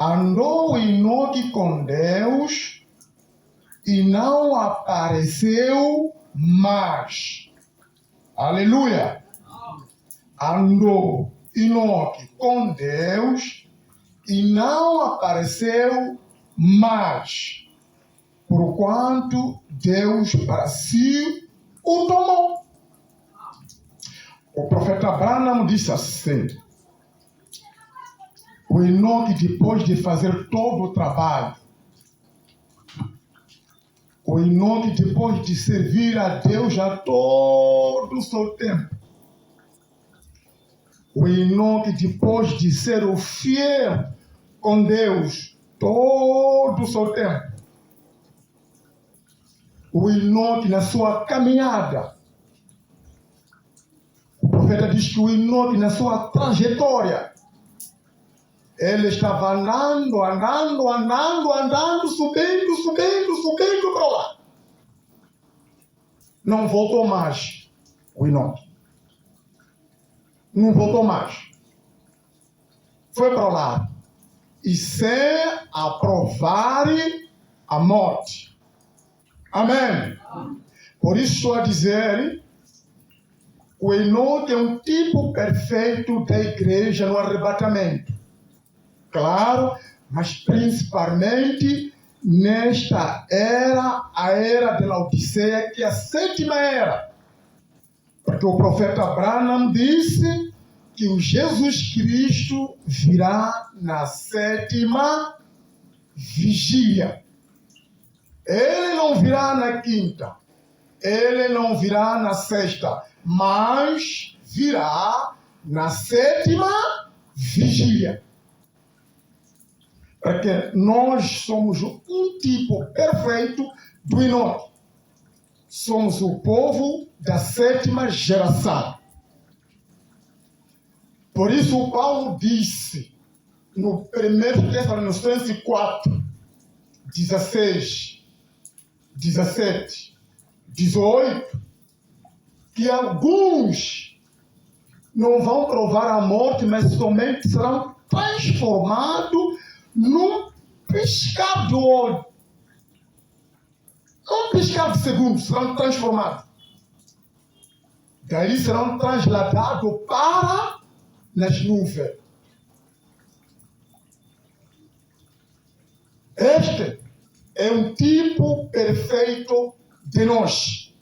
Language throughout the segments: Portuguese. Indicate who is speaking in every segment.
Speaker 1: Andou Enoque com Deus e não apareceu mais. Aleluia! Andou Enoque com Deus e não apareceu mais, porquanto Deus para si o tomou. O profeta Branham disse assim: o Enoque, depois de fazer todo o trabalho, o Enoque, depois de servir a Deus a todo o seu tempo, o Enoque, depois de ser o fiel com Deus todo o seu tempo, o Enoque, na sua caminhada, o profeta diz que o Enoque, na sua trajetória, ele estava andando, subindo para lá. Não voltou mais o Enoque. Não voltou mais. Foi para lá. E sem aprovar a morte. Amém. Por isso estou a dizer, o Enoque é um tipo perfeito da igreja no arrebatamento. Claro, mas principalmente nesta era, a era de Laodiceia, que é a 7ª era. Porque o profeta Branham disse que o Jesus Cristo virá na 7ª vigília. Ele não virá na 5ª, ele não virá na 6ª, mas virá na 7ª vigília. Porque nós somos um tipo perfeito do Enoque. Somos o povo da 7ª geração. Por isso o Paulo disse no 1 Tessalonicenses 4, 16, 17, 18, que alguns não vão provar a morte, mas somente serão transformados num piscar de olho. Um piscar de segundos serão transformados. Daí serão transladados para nas nuvens. Este é um tipo perfeito de nós.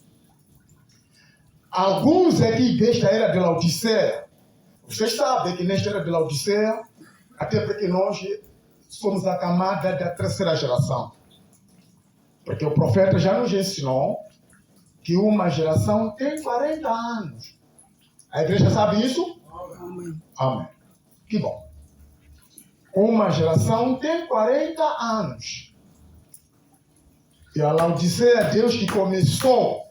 Speaker 1: Alguns aqui desta era de Laodiceia, vocês sabem que nesta era de Laodiceia, até porque nós somos a camada da 3ª geração. Porque o profeta já nos ensinou que uma geração tem 40 anos. A igreja sabe isso? Amém. Amém. Que bom. Uma geração tem 40 anos. E a Laodiceia, Deus que começou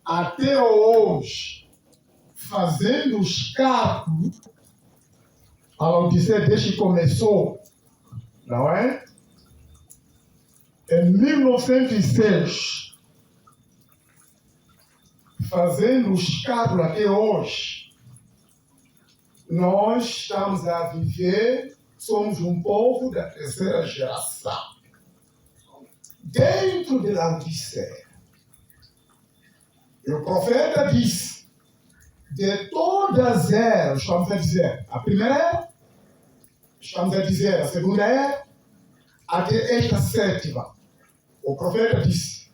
Speaker 1: até hoje fazendo os cálculos. A Laodiceia, Deus que começou, não é? Em 1906, fazendo os cálculos até hoje, nós estamos a viver, somos um povo da 3ª geração. Dentro de Laodiceia. E o profeta disse, de todas as eras, estamos a dizer, a primeira era, estamos a dizer, a segunda era, até esta 7ª. O profeta disse,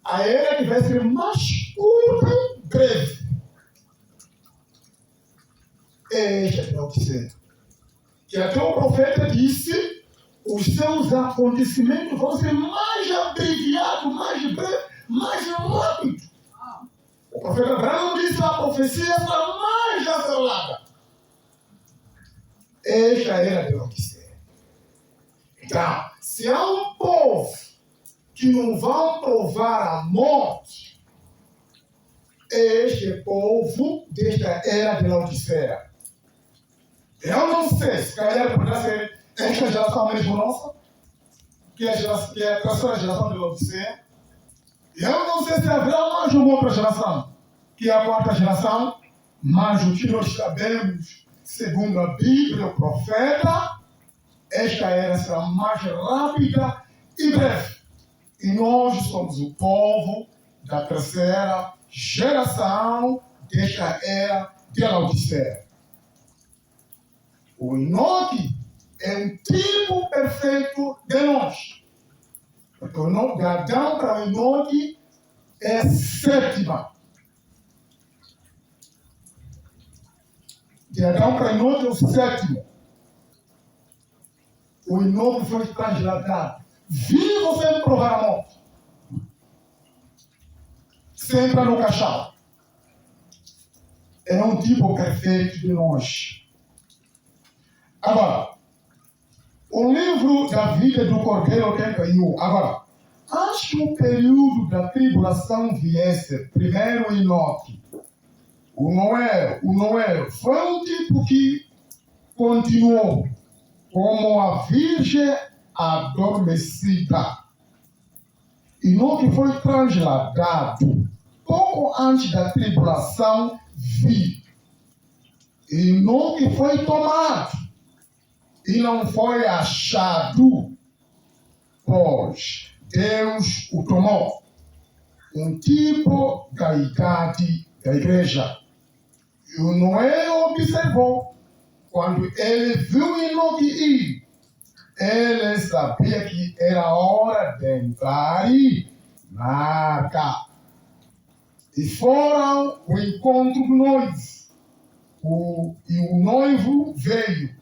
Speaker 1: a era que vai ser mais curta e breve. É esta de Laodiceia. Que até o profeta disse, os seus acontecimentos vão ser mais abreviados, mais breves, mais rápidos. O profeta Branham disse, a profecia será mais acelerada. Esta era de Laodiceia. Então, se há um povo que não vão provar a morte, este povo desta era de Laodiceia. Eu não sei se calhar poderá ser esta geração mesmo nossa, que é a 3ª geração de Laodiceia. Eu não sei se haverá mais uma outra geração, que é a 4ª geração, mas o que nós sabemos, segundo a Bíblia, o profeta, esta era será mais rápida e breve. E nós somos o povo da terceira geração desta era de Laodiceia. O Enoque é um tipo perfeito de nós. Porque o nome de Adão para o Enoque é sétima. De Adão para Enoque é o sétimo. O Enoque foi transladado. Vivo sem provar a morte. Sempre no caixão. É um tipo perfeito de nós. Agora, o livro da vida do Cordeiro 81. Agora, antes que o período da tribulação viesse, primeiro Enoque, o Noé foi um tipo que continuou como a virgem adormecida. Enoque foi transladado pouco antes da tribulação vir. Enoque foi tomado e não foi achado, pois Deus o tomou. Um tipo da idade da igreja. E o Noé observou, quando ele viu Enoque ir, ele sabia que era hora de entrar na arca. E foram ao encontro do noivo. E o noivo veio.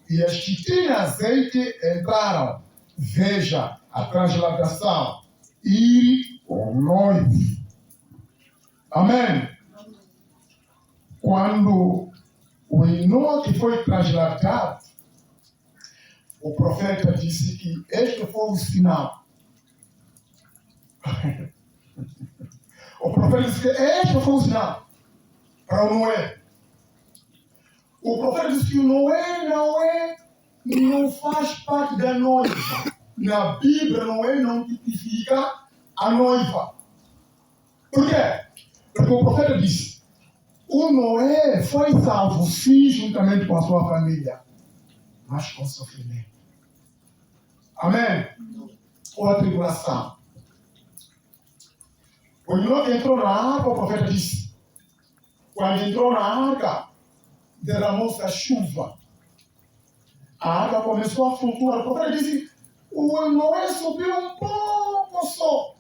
Speaker 1: E as que tinham azeite entraram. Veja a transladação. Ir com o noivo. Amém? Quando o Enoque foi transladado, o profeta disse que este foi o sinal. O profeta disse que este foi o sinal para o Noé. O profeta disse que o Noé não faz parte da noiva. Na Bíblia, Noé não tipifica a noiva. Por quê? Porque o profeta disse: o Noé foi salvo, sim, juntamente com a sua família, mas com sofrimento. Amém? Com a tribulação. O Enoque entrou na arca, o profeta disse. Quando entrou na arca, derramou-se a chuva. A água começou a flutuar. O profeta disse: o Noé subiu um pouco só.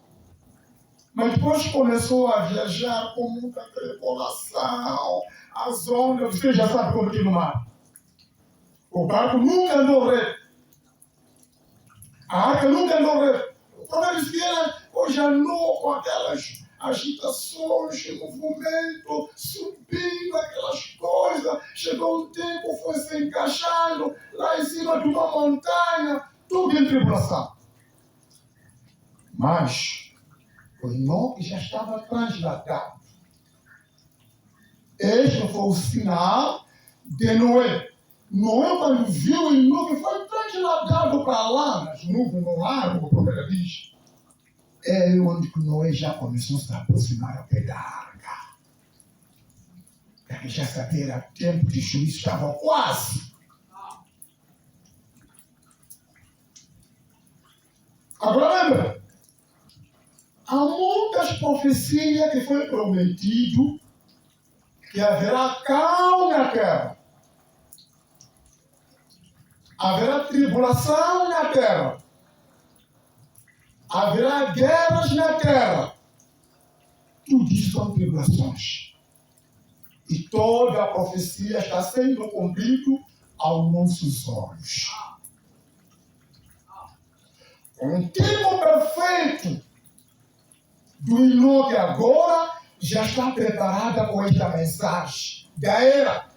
Speaker 1: Mas depois começou a viajar com muita tribulação. As ondas, você já sabe como que no mar. O barco nunca andou reto. A arca nunca andou reto. O profeta disse que ela hoje andou com aquelas agitações, movimento, subindo aquelas coisas. Chegou um tempo, foi se encaixando lá em cima de uma montanha, tudo em tribulação. Mas o Enoque já estava transladado. Este foi o sinal de Noé. Noé, quando viu o Enoque, foi transladado para lá, nas nuvens, no largo, o profeta diz. É onde Noé já começou a se aproximar ao pé da arca. Porque já sabia, era tempo de juízo, estava quase. Agora lembra, há muitas profecias que foi prometido que haverá caos na terra. Haverá tribulação na terra. Haverá guerras na terra. Tudo isso são tribulações. E toda a profecia está sendo cumprida aos nossos olhos. Um tipo perfeito do Enoque agora já está preparada com esta mensagem da era.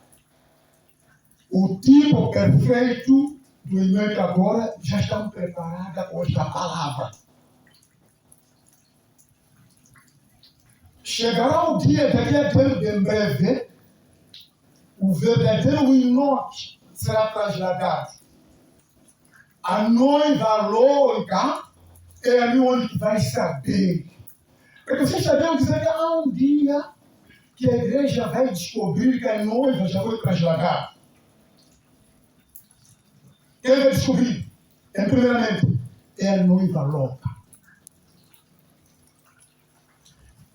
Speaker 1: O tipo perfeito do Enoque agora já está preparada com esta palavra. Chegará o dia, daqui a tempo de breve, o verdadeiro Enoque será trasladado. A noiva louca é ali onde vai saber. Porque vocês sabiam dizer que há um dia que a igreja vai descobrir que a noiva já foi trasladada. Quem vai descobrir? descobrir, primeiramente, é a noiva louca.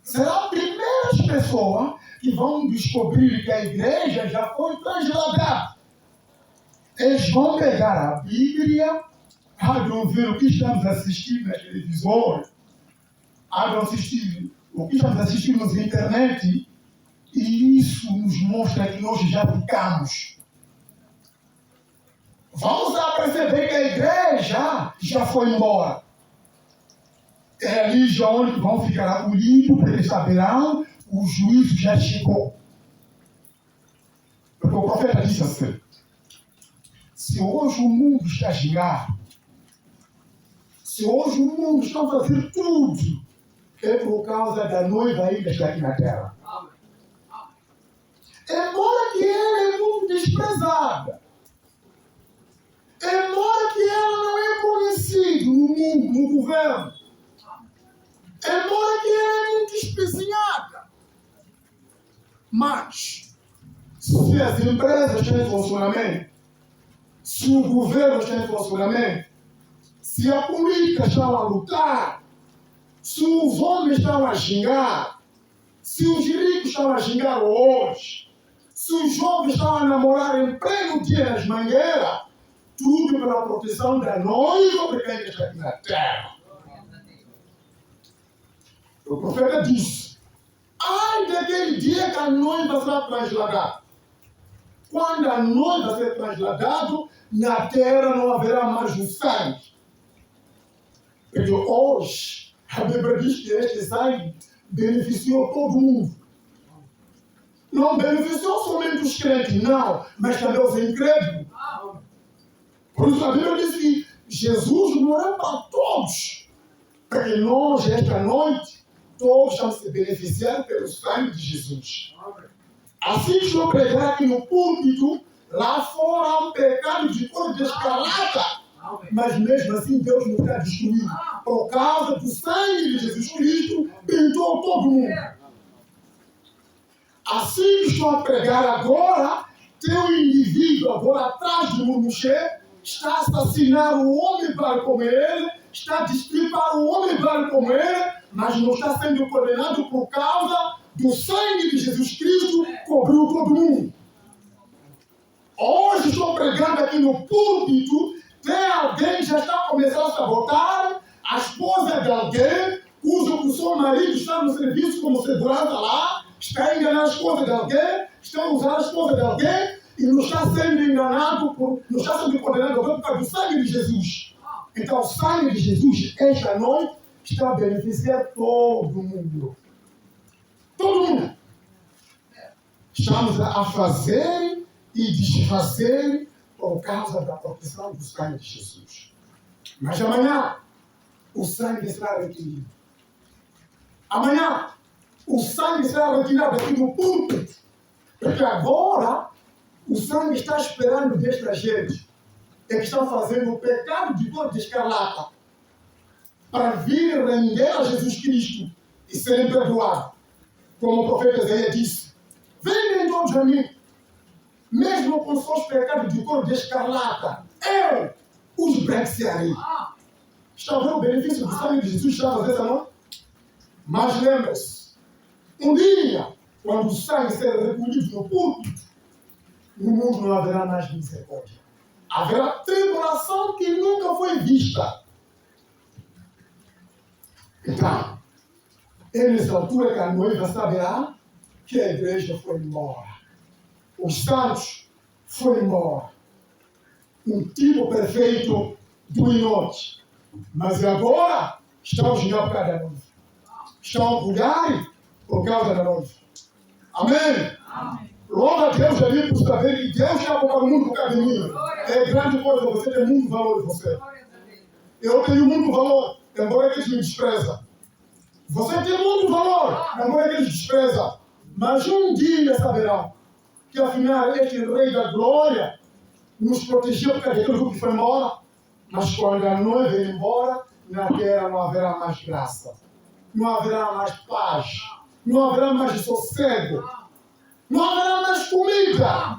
Speaker 1: Será a primeira pessoa que vão descobrir que a igreja já foi transladada. Eles vão pegar a Bíblia, vão ver o que estamos assistindo na televisão, vão assistir o que estamos assistindo na internet, e isso nos mostra que nós já ficamos. Vamos a perceber que a igreja já foi embora. É ali já onde vão ficar acolhidos, porque eles saberão, o juízo já chegou. Porque o profeta disse assim: se hoje o mundo está a girar, se hoje o mundo está a fazer tudo, é por causa da noiva ainda está aqui na terra. Embora que ela é muito desprezada, embora que ela não é conhecida no mundo, no governo, embora que ela é muito espezinhada, mas se as empresas estão em funcionamento, se o governo está em funcionamento, se a política está a lutar, se os homens estão a xingar, se os ricos estão a xingar hoje, se os jovens estão a namorar em pleno dia nas mangueiras, tudo pela proteção da noiva, porque ainda está aqui na terra. O profeta disse: ai daquele dia que a noiva será transladada. Quando a noiva ser transladada, na terra não haverá mais o sangue. Porque hoje, a Bíblia diz que este sangue beneficiou todo mundo. Não beneficiou somente os crentes, não, mas também os incrédulos. Por isso a Bíblia diz que Jesus morreu para todos. Porque nós, esta noite, todos estamos se beneficiando pelo sangue de Jesus. Assim que eu pregar aqui no púlpito, lá fora há um pecado de cor de escarlata. Mas mesmo assim Deus não está destruindo. Por causa do sangue de Jesus Cristo, pintou todo mundo. Assim que estou a pregar agora, tem um indivíduo agora atrás de Murmuxê, está a assassinar o homem para comer ele, está a destripar o homem para comer, mas não está sendo condenado por causa do sangue de Jesus Cristo que cobriu todo mundo. Hoje estou pregando aqui no púlpito, tem alguém que já está começando a sabotar a esposa de alguém, cujo seu marido está no serviço como segurança lá, está a enganar a esposa de alguém, está a usar a esposa de alguém e não está sendo enganado, não está sendo condenado por causa do sangue de Jesus. Então o sangue de Jesus, esta noite, está a beneficiar todo mundo. Todo mundo. Estamos a fazer e desfazer por causa da proteção do sangue de Jesus. Mas amanhã, o sangue será retirado. Amanhã, o sangue será retirado aqui no púlpito. Porque agora, o sangue está esperando desta gente. É que estão fazendo o pecado de cor de escarlata. Para vir render a Jesus Cristo e serem perdoados. Como o profeta Isaías disse: venham todos a mim, mesmo com seus pecados de cor de escarlata, eu os branquearei. Está vendo o benefício do sangue de Jesus? Está fazendo essa noite? Mas lembre-se, um dia, quando o sangue ser recolhido no púlpito, no mundo não haverá mais misericórdia. Haverá tribulação que nunca foi vista. Então, é nessa altura que a noiva saberá que a igreja foi embora. Os santos foram embora. Um tipo perfeito do inote. Mas agora estão girando por causa da noiva. Estão a cuidar por causa da noiva. Amém? Amém. Louva a Deus ali por saber que Deus está para o mundo por causa de mim. É grande coisa, você tem muito valor em você. Eu tenho muito valor, embora eles me desprezam. Você tem muito valor, embora eles desprezam. Mas um dia saberão que afinal este Rei da Glória nos protegeu por causa daquilo que foi embora. Mas quando a noiva ir embora, na terra não haverá mais graça. Não haverá mais paz. Não haverá mais sossego. Não haverá mais comida.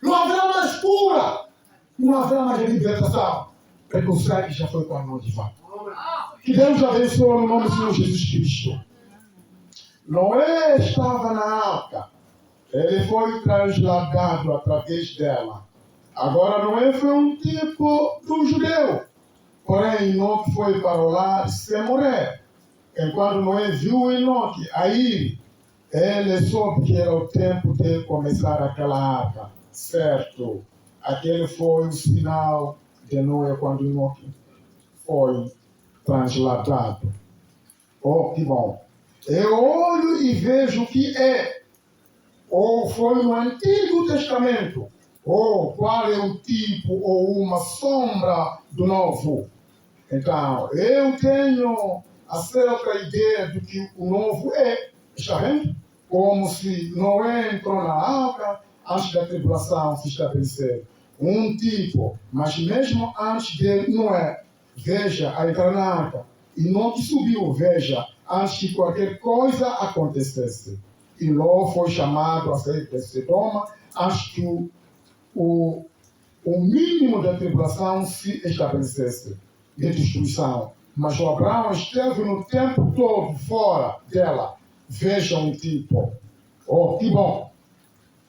Speaker 1: Não haverá mais cura. não haverá mais libertação, porque o sangue já foi com a noiva. Que Deus abençoe no nome do Senhor Jesus Cristo. Noé estava na arca, ele foi trasladado através dela. Agora Noé foi um tipo do judeu, porém Enoque foi para o lar sem morrer. Enquanto Noé viu Enoque aí, ele soube que era o tempo de começar aquela arca. Certo, aquele foi o sinal de Noé quando Enoque foi transladado. Oh, que bom! Eu olho e vejo que é, ou foi no Antigo Testamento, ou qual é o tipo ou uma sombra do Novo. Então, eu tenho a certa ideia do que o Novo é. Está vendo? Como se Noé entrou na arca antes da tribulação se estabelecer. Um tipo, mas mesmo antes de Noé, veja, a entrar na arca, e não que subiu, veja, antes que qualquer coisa acontecesse. E Ló foi chamado a sair de Sodoma antes que o mínimo da tribulação se estabelecesse, de destruição. Mas o Abraão esteve no tempo todo fora dela. Veja um tipo. Oh, que bom!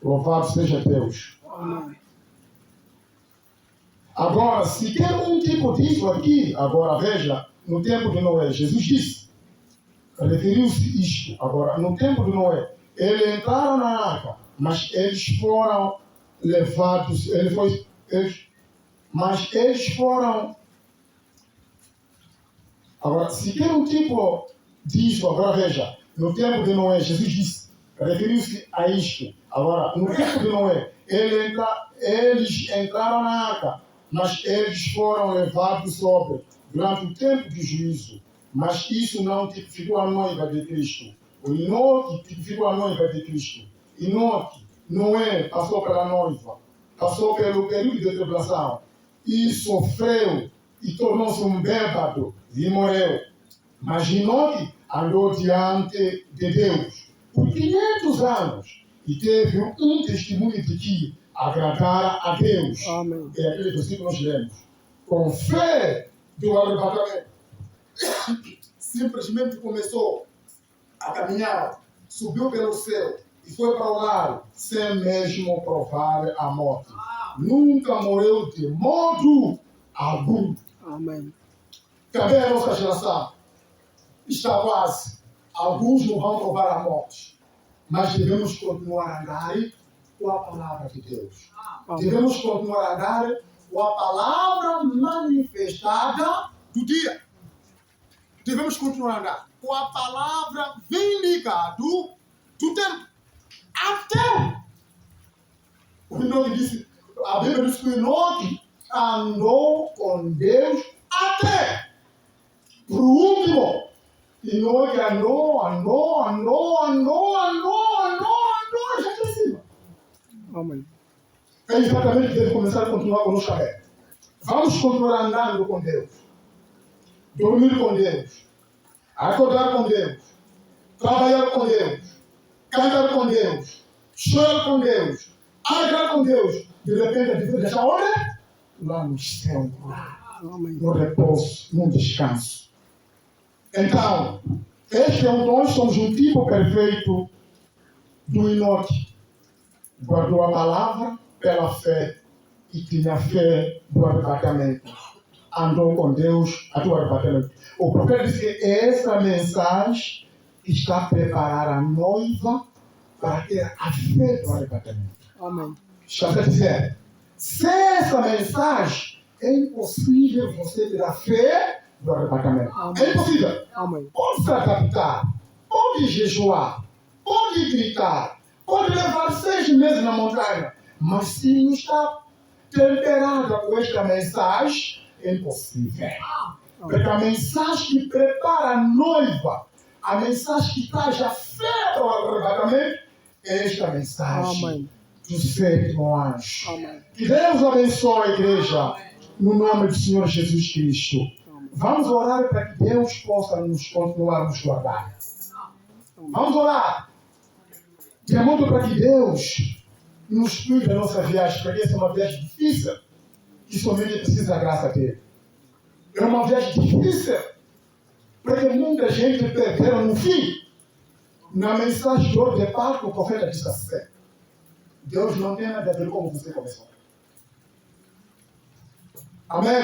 Speaker 1: Louvado seja Deus. Amém. Agora, se tem um tipo disso aqui, agora veja, no tempo de Noé, Jesus disse, referiu-se isto. Agora, no tempo de Noé, eles entraram na arca, mas eles foram levados, mas eles foram. Agora, se tem um tipo disso, agora veja, no tempo de Noé, Jesus disse, referiu-se a isto. Agora, no tempo de Noé, eles entraram na arca, mas eles foram levados sobre, durante o tempo de juízo. Mas isso não tipificou a noiva de Cristo. O Enoque tipificou a noiva de Cristo. Enoque, Noé passou pela noiva, passou pelo período de tribulação, e sofreu, e tornou-se um bêbado, e morreu. Mas Enoque andou diante de Deus por 500 anos, e teve um testemunho de que agradara a Deus. Amém. É aquele versículo que nós lemos. Com fé do arrebatamento, simplesmente começou a caminhar, subiu pelo céu e foi para o lar, sem mesmo provar a morte. Nunca morreu de modo algum. Amém. Também a nossa geração está quase. Alguns não vão provar a morte, mas devemos continuar a andar com a palavra de Deus. Devemos continuar a andar com a palavra manifestada do dia. Devemos continuar a andar com a palavra vindicado do tempo. Até o Enoque disse, a Bíblia diz que o Enoque andou com Deus até por último. Enoque andou já aqui em cima. Amém. É exatamente que deve começar a continuar conosco também. Vamos continuar andando com Deus. Dormir com Deus. Acordar com Deus. Trabalhar com Deus. Cantar com Deus. Chorar com Deus. Alegrar com Deus. De repente a vida deixa onde? Lá no céu. No repouso, no descanso. Então, nós somos um tipo perfeito do Enoque. Guardou a palavra pela fé e tinha fé do arrebatamento. Andou com Deus até o arrebatamento. O profeta disse que essa mensagem está a preparar a noiva para ter a fé do arrebatamento. Amém. Está a dizer, sem essa mensagem, é impossível você ter a fé do arrebatamento. Amém. É impossível. Amém. Pode se adaptar, pode jejuar, pode gritar, pode levar 6 meses na montanha, mas se não está temperada com esta mensagem, é impossível. Porque a mensagem que prepara a noiva, a mensagem que traz a fé ao arrebatamento, é esta mensagem. Amém. Do sétimo anjo. Amém. Que Deus abençoe a igreja, no nome do Senhor Jesus Cristo. Amém. Vamos orar para que Deus possa nos continuar nos guardar. Vamos orar. De modo para que Deus nos cuide da nossa viagem, porque essa é uma viagem difícil. que somente precisa da graça dele. É uma viagem difícil, porque muita gente perdeu no fim. Na mensagem de hoje de Páscoa, o profeta disse assim: Deus não tem nada a ver com como você começou. Amém?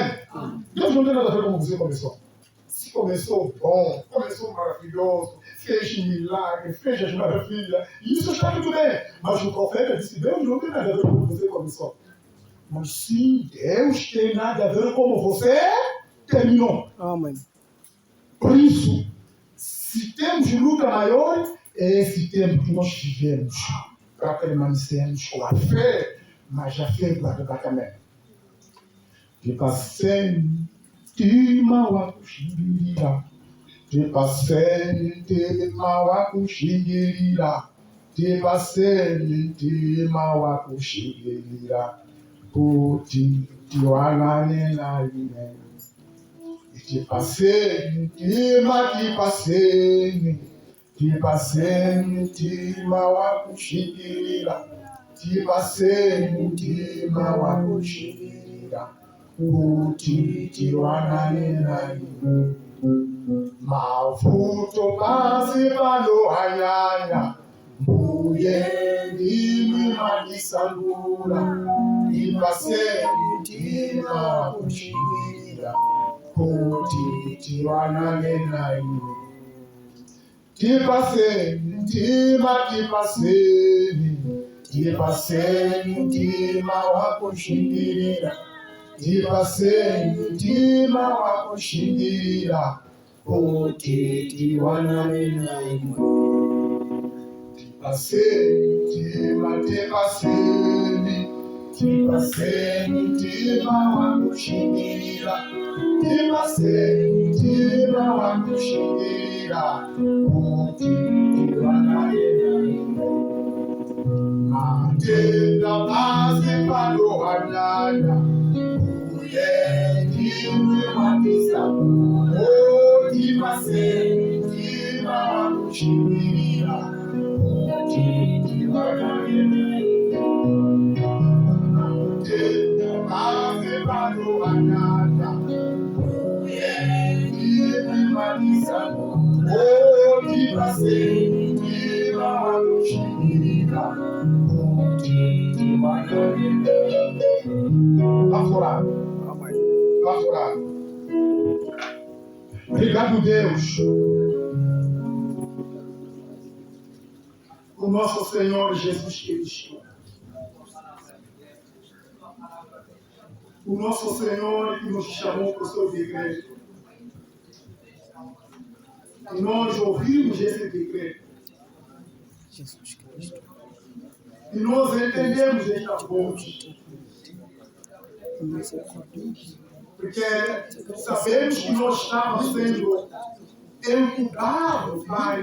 Speaker 1: Deus não tem nada a ver com como você começou. Se começou bom, começou maravilhoso, fez milagre, fez as maravilhas, e isso está tudo bem. Mas o profeta disse: Deus não tem nada a ver com como você começou. Mas sim, Deus tem nada a ver com como você terminou.
Speaker 2: Amém.
Speaker 1: Por isso, se temos luta maior, é esse tempo que nós vivemos para permanecermos com a fé, mas a fé do arrebatamento. Tipasente mawakushingirira, tipasente mawakushingirira, tipasente mawakushingirira, puti tiwanane na ine. Tipasente mawakushingirira, tipasente mawakushingirira, puti wanane nai. Mavuto basi pano hanyanya, mbuye ndimi manisangula, tipasente mawakushingirira, puti wanane nai. Tipaseni mawakushingirira, tipaseni mawakushingirira, puti wanane nai. Tipaseni mawakushingirira, tipaseni mawakushingirira, puti wanane nai. Matenda basi pano hanyanya, mbuye ndimi manisangula, tipaseni mawakushingirira, puti wanane nai. Matenda basi pano hanyanya, mbuye ndimi manisangula, tipaseni mawakushingirira, puti wanane nai. Vamos orar. Vamos orar. Obrigado, Deus, o nosso Senhor Jesus Cristo. O nosso Senhor que nos chamou para o seu decreto. E nós ouvimos esse decreto. E nós entendemos esta voz. Porque sabemos que nós estamos sendo incubados, Pai,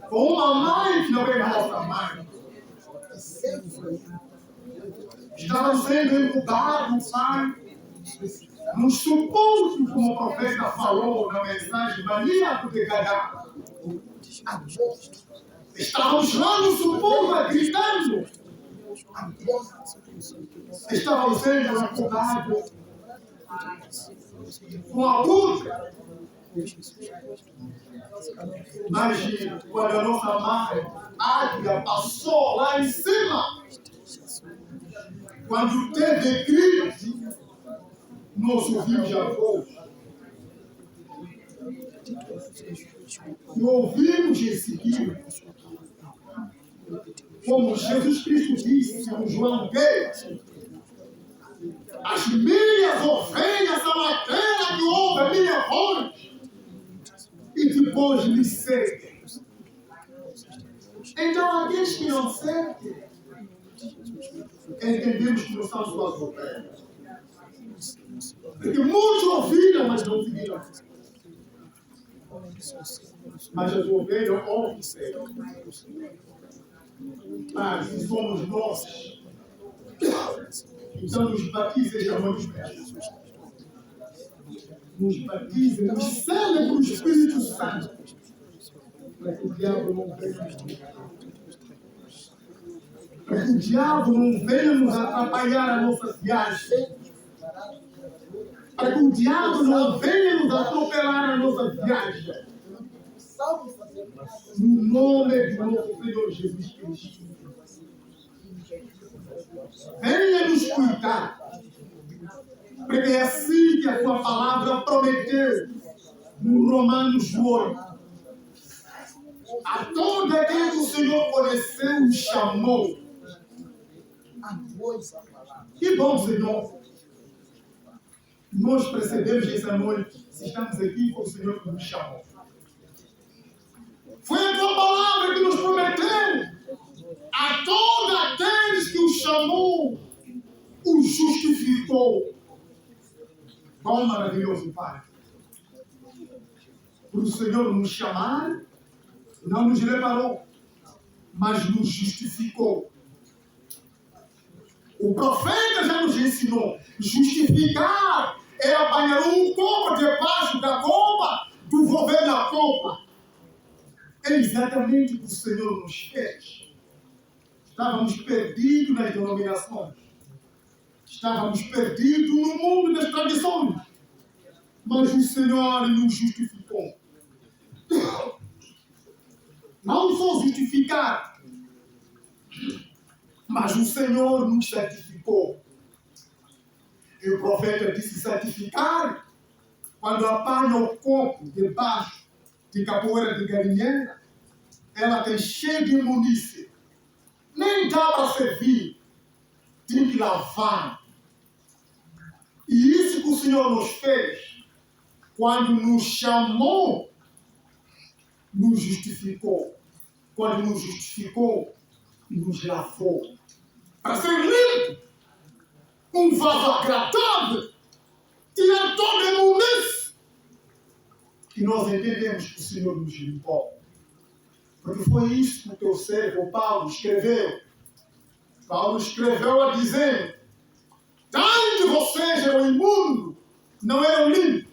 Speaker 1: com uma mãe que não é nossa mãe. Estamos sendo incubados, Pai, nos supostos, como o profeta falou na mensagem maníaco de Gadá. Estávamos lá no suposto gritando. Estavam sendo incubados com a busca. Mas quando a nossa mãe, Águia, passou lá em cima, quando teve crise, nós ouvimos a voz. E ouvimos em seguida, como Jesus Cristo disse em João 10, as minhas ovelhas são aquelas que ouvem a minha voz e depois me seguem. Então, aqueles que não seguem, entendemos que não são suas ovelhas. Porque muitos ouviram, mas não seguiram. Mas as ovelhas ouvem e seguem. Mas se somos nós, então nos batiza e chamamos Jesus. Nos batiza, nos sela com o Espírito Santo. Para que o diabo não venha. Para que o diabo não venha nos atrapalhar a nossa viagem.
Speaker 2: para que o diabo não venha nos atropelar na nossa viagem. No nome do nosso Senhor Jesus Cristo. Venha nos cuidar. Porque é assim que a sua palavra prometeu no Romanos 8. A todo aquele que o Senhor conheceu e chamou. Que bom, Senhor. Nós percebemos essa noite, se estamos aqui com o Senhor que nos chamou. Foi a tua palavra que nos prometeu. A todos aqueles que o chamou, o justificou. Quão maravilhoso, Pai. Por o Senhor nos chamar, não nos reparou, mas nos justificou. O profeta já nos ensinou. Justificar é apanhar um copo debaixo da copa, do envolver na copa. É exatamente o que o Senhor nos fez. Estávamos perdidos nas denominações. Estávamos perdidos no mundo das tradições. Mas o Senhor nos justificou. Não só justificar, mas o Senhor nos santificou. E o profeta disse santificar quando apanha o copo debaixo de capoeira de galinheira, ela tem cheio de imundícia. Nem dá para servir. Tem que lavar. E isso que o Senhor nos fez, quando nos chamou, nos justificou. Quando nos justificou, nos lavou. Para ser limpo, um vaso agradável, tirar toda a imundícia. E nós entendemos que o Senhor nos limpou. Porque foi isso que o teu servo Paulo escreveu. Paulo escreveu a dizer: tanto vocês eram imundos, não eram limpos.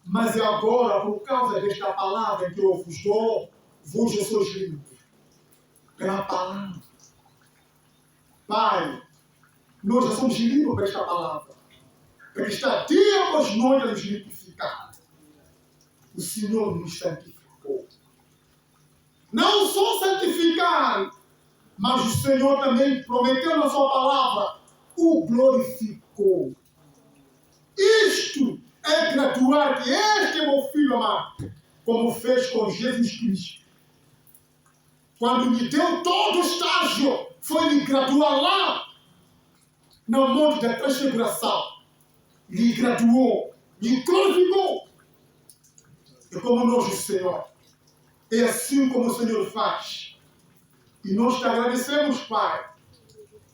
Speaker 2: Mas agora, por causa desta palavra que eu vos dou, vos eu sou limpo. Pela palavra. Pai, nós já somos limpos por esta palavra. Porque está dia após noite a nos liquificar. O Senhor nos santificou. Não só santificar, mas o Senhor também prometeu na sua palavra, o glorificou. Isto é gratuar que este é meu filho amado, como fez com Jesus Cristo. Quando me deu todo o estágio, foi me graduar lá, no monte da transfiguração. Lhe graduou, lhe glorificou. E como nós, o Senhor, é assim como o Senhor faz. E nós te agradecemos, Pai,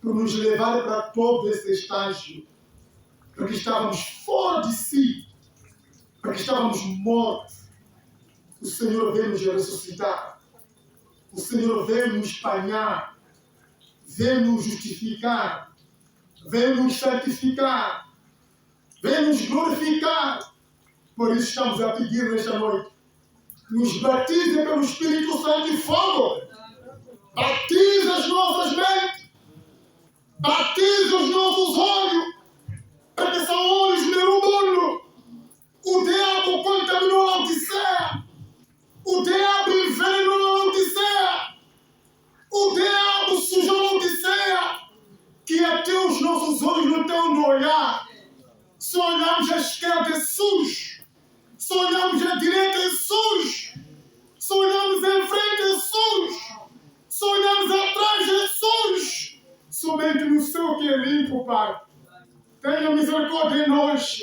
Speaker 2: por nos levar para todo esse estágio. Porque estávamos fora de si. Porque estávamos mortos. O Senhor veio nos ressuscitar. O Senhor veio nos espanhar. Veio nos justificar. Veio nos santificar. Veio nos glorificar. Por isso estamos a pedir nesta noite. Nos batize pelo Espírito Santo de fogo. Batize as nossas mentes. Batize os nossos olhos. Porque são olhos do mundo. O diabo contaminou a Odisseia. O diabo envenenou a Odisseia. O diabo sujou a Odisseia. Que até os nossos olhos não estão no olhar. Se olhamos à esquerda é sujo. Se olhamos à direita é sujo. Se olhamos em frente é sujo. Se olhamos atrás é sujo. Somente no céu que é limpo, Pai. Tenha misericórdia de nós.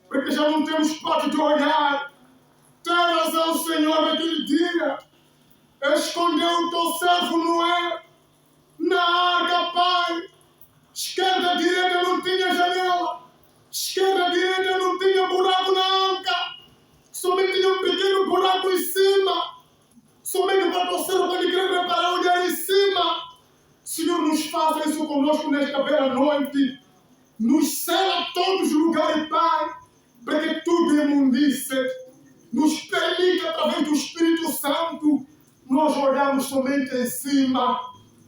Speaker 2: Porque já não temos parte de olhar. Tem razão, Senhor, naquele dia. Escondeu o teu servo Noé na arca, Pai. Esquerda, direita não tinha janela. Esquerda, direita não tinha buraco na arca. Somente tinha um pequeno buraco em cima. Somente para o servo pode querer preparar olhar em cima. Senhor, nos faça isso conosco nesta bela noite. Nos cela todos os lugares, Pai. Para que tudo imundície. Nos permite, através do Espírito Santo, nós olharmos somente em cima.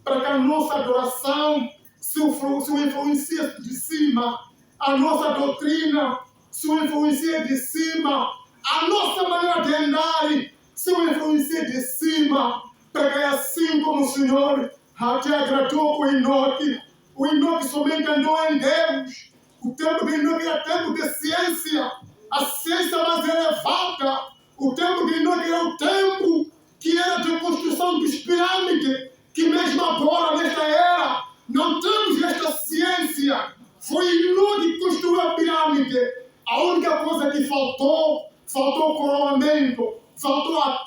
Speaker 2: Para que a nossa adoração se influencie de cima. A nossa doutrina se o influencia de cima, a nossa maneira de andar, se o influencia de cima, para que assim como o Senhor te agradou com o Enoque somente andou em Deus. O tempo de Enoque era tempo de ciência, a ciência mais elevada. O tempo de Enoque era o tempo que era de construção dos pirâmides, que mesmo agora, nesta era, não temos esta ciência. Foi Enoque que construiu a pirâmide. A única coisa que faltou o coroamento, faltou a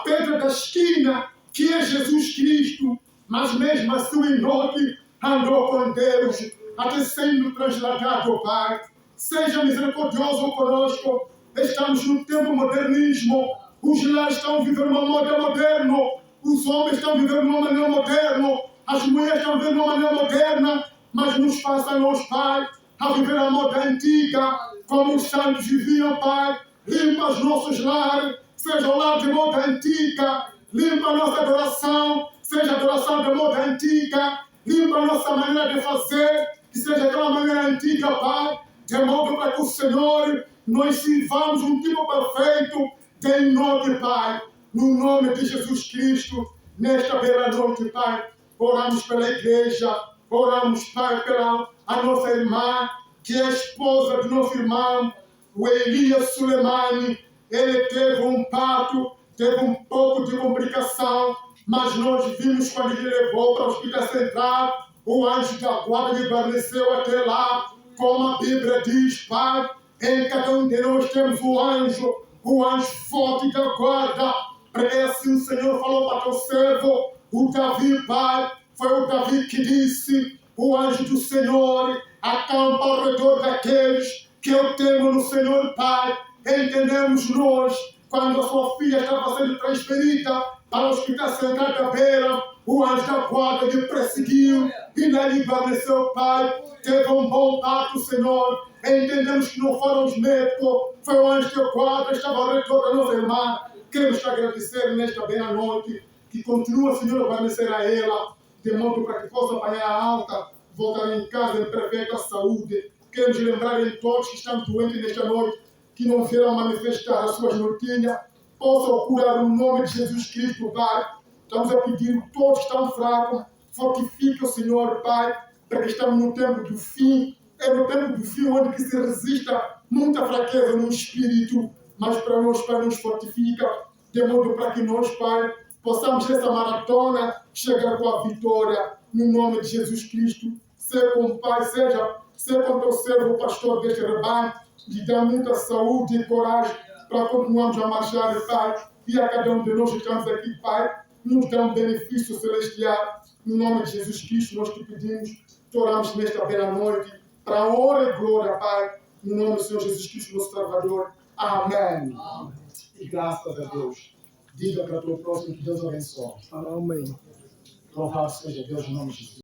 Speaker 2: pedra da esquina, que é Jesus Cristo. Mas mesmo assim o Enoque andou com Deus, até sendo transladado, Pai. Seja misericordioso conosco. Estamos num tempo modernismo. Os lares estão vivendo uma moda moderna. Os homens estão vivendo uma maneira moderna. As mulheres estão vivendo uma maneira moderna. Mas nos faça-nos, Pai, a viver a moda antiga, como os santos viviam, Pai. Limpa os nossos lares, seja o lar de moda antiga. Limpa a nossa adoração, seja adoração de moda antiga. Limpa a nossa maneira de fazer, que seja aquela maneira antiga, Pai. De modo para que o Senhor nós sirvamos um tipo perfeito de Enoque, Pai. No nome de Jesus Cristo, nesta bela noite, Pai, oramos pela igreja, oramos, Pai, pela a nossa irmã, que é a esposa do nosso irmão, o Elias Sulemani. Ele teve um parto, teve um pouco de complicação, mas nós vimos quando ele levou para o hospital central, o anjo da guarda lhe guarneceu até lá, como a Bíblia diz, Pai. Em cada um de nós temos o anjo forte da guarda. Porque assim o Senhor falou para teu servo, o Davi, Pai. Foi o Davi que disse: o anjo do Senhor acampa ao redor daqueles que eu temo no Senhor, Pai. Entendemos nós, quando a sua filha estava sendo transferida para o hospital central da Beira, o anjo da guarda lhe perseguiu e lhe guarneceu, Pai. Teve um bom parto, Senhor. Entendemos que não foram os médicos, foi o anjo da guarda, estava ao redor da nossa irmã. Queremos te agradecer nesta bela noite, que continua, Senhor, a guarnecer a ela, de modo para que possa apanhar a alta, voltar em casa em perfeita saúde. Queremos lembrar em todos que estão doentes nesta noite, que não vieram manifestar as suas notinhas, possam curar o nome de Jesus Cristo, Pai. Estamos a pedir que todos que estão fracos, fortifique o Senhor, Pai, para que estamos no tempo do fim. É no tempo do fim onde que se resista muita fraqueza no espírito, mas para nós, Pai, nos fortifica, de modo para que nós, Pai, possamos nessa maratona chegar com a vitória, no nome de Jesus Cristo. Ser com o Pai, ser com o teu servo, o pastor deste rebanho, lhe dá muita saúde e coragem para continuarmos a marchar, Pai. E a cada um de nós que estamos aqui, Pai, nos dá um benefício celestial. No nome de Jesus Cristo, nós te pedimos, te oramos nesta bela noite, para a honra e glória, Pai, no nome do Senhor Jesus Cristo, nosso Salvador. Amém. Amém. E graças a Deus. Diga para o teu próximo que Deus abençoe.
Speaker 3: Amém.
Speaker 2: Louvado seja Deus em nome de Jesus.